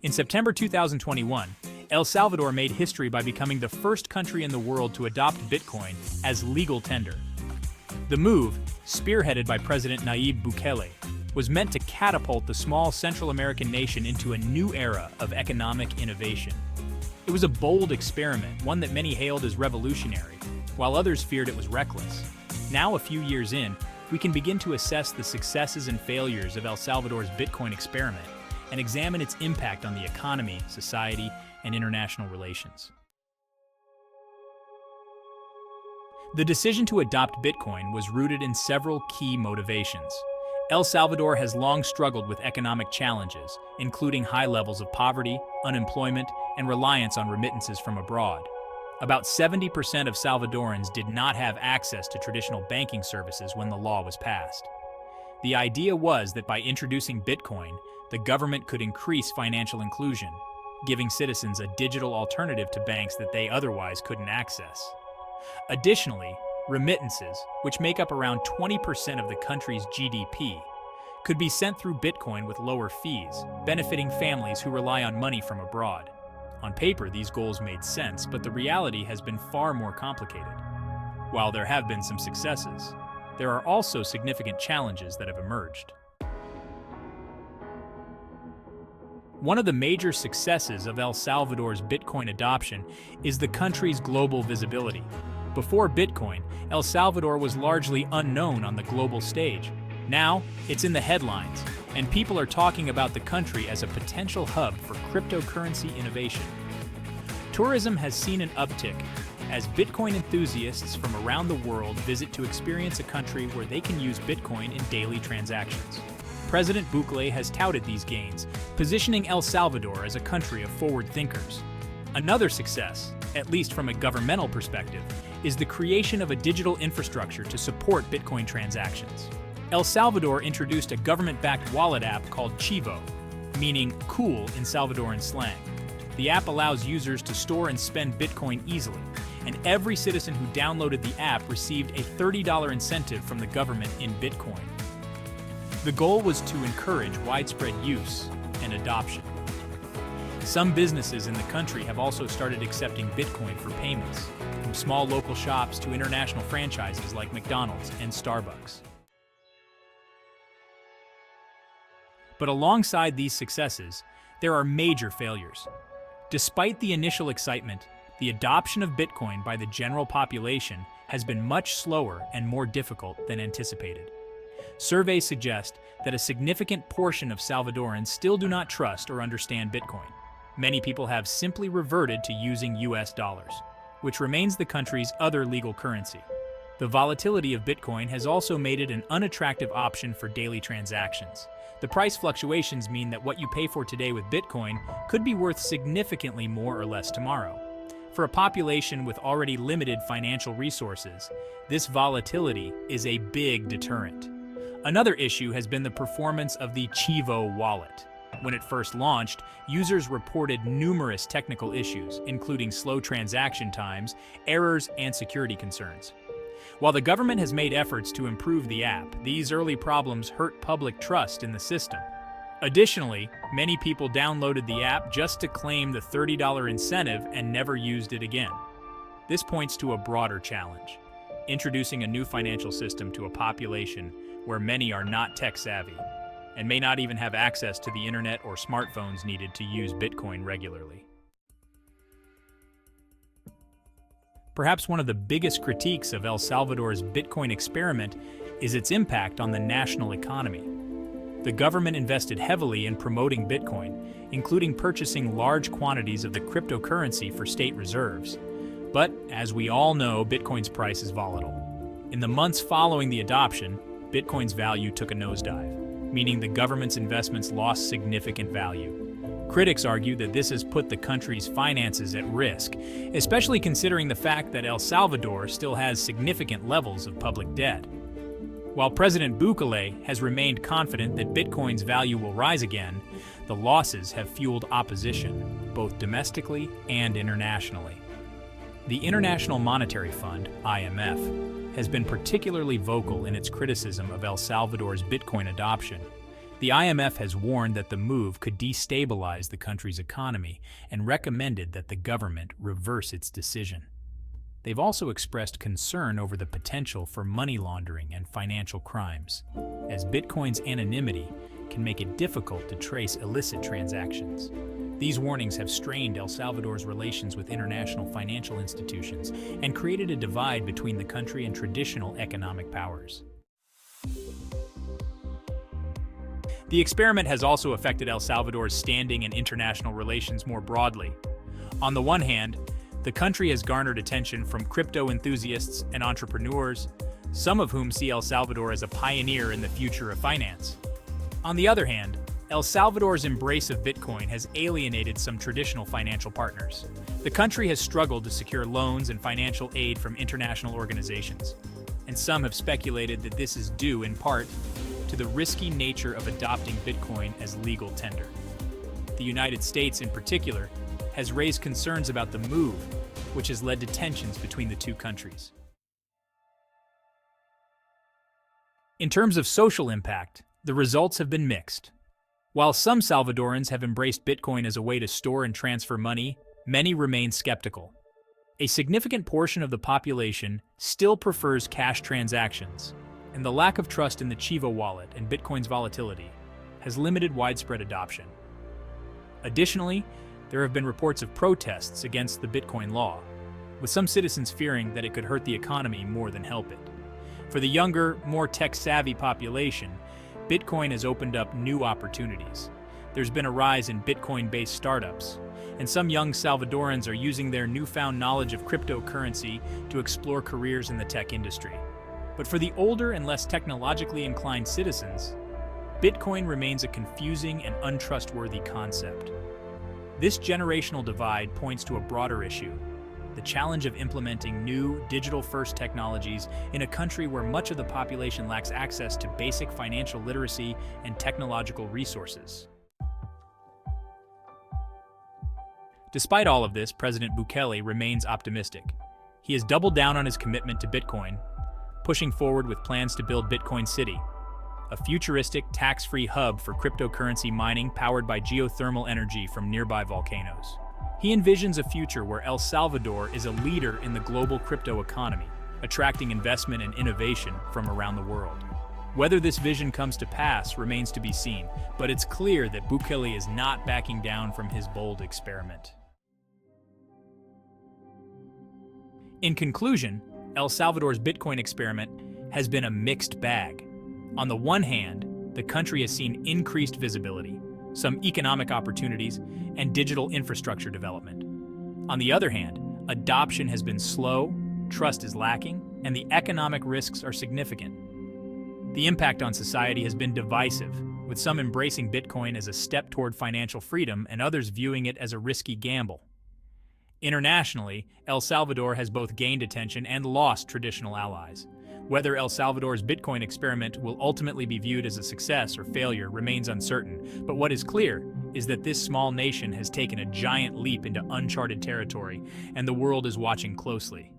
In September 2021, El Salvador made history by becoming the first country in the world to adopt Bitcoin as legal tender. The move, spearheaded by President Nayib Bukele, was meant to catapult the small Central American nation into a new era of economic innovation. It was a bold experiment, one that many hailed as revolutionary, while others feared it was reckless. Now, a few years in, we can begin to assess the successes and failures of El Salvador's Bitcoin experiment and examine its impact on the economy, society, and international relations. The decision to adopt Bitcoin was rooted in several key motivations. El Salvador has long struggled with economic challenges, including high levels of poverty, unemployment, and reliance on remittances from abroad. About 70% of Salvadorans did not have access to traditional banking services when the law was passed. The idea was that by introducing Bitcoin, the government could increase financial inclusion, giving citizens a digital alternative to banks that they otherwise couldn't access. Additionally, remittances, which make up around 20% of the country's GDP, could be sent through Bitcoin with lower fees, benefiting families who rely on money from abroad. On paper, these goals made sense, but the reality has been far more complicated. While there have been some successes, there are also significant challenges that have emerged. One of the major successes of El Salvador's Bitcoin adoption is the country's global visibility. Before Bitcoin, El Salvador was largely unknown on the global stage. Now, it's in the headlines, and people are talking about the country as a potential hub for cryptocurrency innovation. Tourism has seen an uptick as Bitcoin enthusiasts from around the world visit to experience a country where they can use Bitcoin in daily transactions. President Bukele has touted these gains, positioning El Salvador as a country of forward thinkers. Another success, at least from a governmental perspective, is the creation of a digital infrastructure to support Bitcoin transactions. El Salvador introduced a government-backed wallet app called Chivo, meaning cool in Salvadoran slang. The app allows users to store and spend Bitcoin easily, and every citizen who downloaded the app received a $30 incentive from the government in Bitcoin. The goal was to encourage widespread use and adoption. Some businesses in the country have also started accepting Bitcoin for payments, from small local shops to international franchises like McDonald's and Starbucks. But alongside these successes, there are major failures. Despite the initial excitement, the adoption of Bitcoin by the general population has been much slower and more difficult than anticipated. Surveys suggest that a significant portion of Salvadorans still do not trust or understand Bitcoin. Many people have simply reverted to using US dollars, which remains the country's other legal currency. The volatility of Bitcoin has also made it an unattractive option for daily transactions. The price fluctuations mean that what you pay for today with Bitcoin could be worth significantly more or less tomorrow. For a population with already limited financial resources, this volatility is a big deterrent. Another issue has been the performance of the Chivo wallet. When it first launched, users reported numerous technical issues, including slow transaction times, errors, and security concerns. While the government has made efforts to improve the app, these early problems hurt public trust in the system. Additionally, many people downloaded the app just to claim the $30 incentive and never used it again. This points to a broader challenge: introducing a new financial system to a population where many are not tech-savvy and may not even have access to the internet or smartphones needed to use Bitcoin regularly. Perhaps one of the biggest critiques of El Salvador's Bitcoin experiment is its impact on the national economy. The government invested heavily in promoting Bitcoin, including purchasing large quantities of the cryptocurrency for state reserves. But, as we all know, Bitcoin's price is volatile. In the months following the adoption, Bitcoin's value took a nosedive, meaning the government's investments lost significant value. Critics argue that this has put the country's finances at risk, especially considering the fact that El Salvador still has significant levels of public debt. While President Bukele has remained confident that Bitcoin's value will rise again, the losses have fueled opposition, both domestically and internationally. The International Monetary Fund, IMF, has been particularly vocal in its criticism of El Salvador's Bitcoin adoption. The IMF has warned that the move could destabilize the country's economy and recommended that the government reverse its decision. They've also expressed concern over the potential for money laundering and financial crimes, as Bitcoin's anonymity can make it difficult to trace illicit transactions. These warnings have strained El Salvador's relations with international financial institutions and created a divide between the country and traditional economic powers. The experiment has also affected El Salvador's standing in international relations more broadly. On the one hand, the country has garnered attention from crypto enthusiasts and entrepreneurs, some of whom see El Salvador as a pioneer in the future of finance. On the other hand, El Salvador's embrace of Bitcoin has alienated some traditional financial partners. The country has struggled to secure loans and financial aid from international organizations, and some have speculated that this is due in part to the risky nature of adopting Bitcoin as legal tender. The United States, in particular, has raised concerns about the move, which has led to tensions between the two countries. In terms of social impact, the results have been mixed. While some Salvadorans have embraced Bitcoin as a way to store and transfer money, many remain skeptical. A significant portion of the population still prefers cash transactions, and the lack of trust in the Chivo wallet and Bitcoin's volatility has limited widespread adoption. Additionally, there have been reports of protests against the Bitcoin law, with some citizens fearing that it could hurt the economy more than help it. For the younger, more tech-savvy population, Bitcoin has opened up new opportunities. There's been a rise in Bitcoin-based startups, and some young Salvadorans are using their newfound knowledge of cryptocurrency to explore careers in the tech industry. But for the older and less technologically inclined citizens, Bitcoin remains a confusing and untrustworthy concept. This generational divide points to a broader issue: the challenge of implementing new, digital-first technologies in a country where much of the population lacks access to basic financial literacy and technological resources. Despite all of this, President Bukele remains optimistic. He has doubled down on his commitment to Bitcoin, pushing forward with plans to build Bitcoin City, a futuristic, tax-free hub for cryptocurrency mining powered by geothermal energy from nearby volcanoes. He envisions a future where El Salvador is a leader in the global crypto economy, attracting investment and innovation from around the world. Whether this vision comes to pass remains to be seen, but it's clear that Bukele is not backing down from his bold experiment. In conclusion, El Salvador's Bitcoin experiment has been a mixed bag. On the one hand, the country has seen increased visibility, some economic opportunities, and digital infrastructure development. On the other hand, adoption has been slow, trust is lacking, and the economic risks are significant. The impact on society has been divisive, with some embracing Bitcoin as a step toward financial freedom and others viewing it as a risky gamble. Internationally, El Salvador has both gained attention and lost traditional allies. Whether El Salvador's Bitcoin experiment will ultimately be viewed as a success or failure remains uncertain, but what is clear is that this small nation has taken a giant leap into uncharted territory, and the world is watching closely.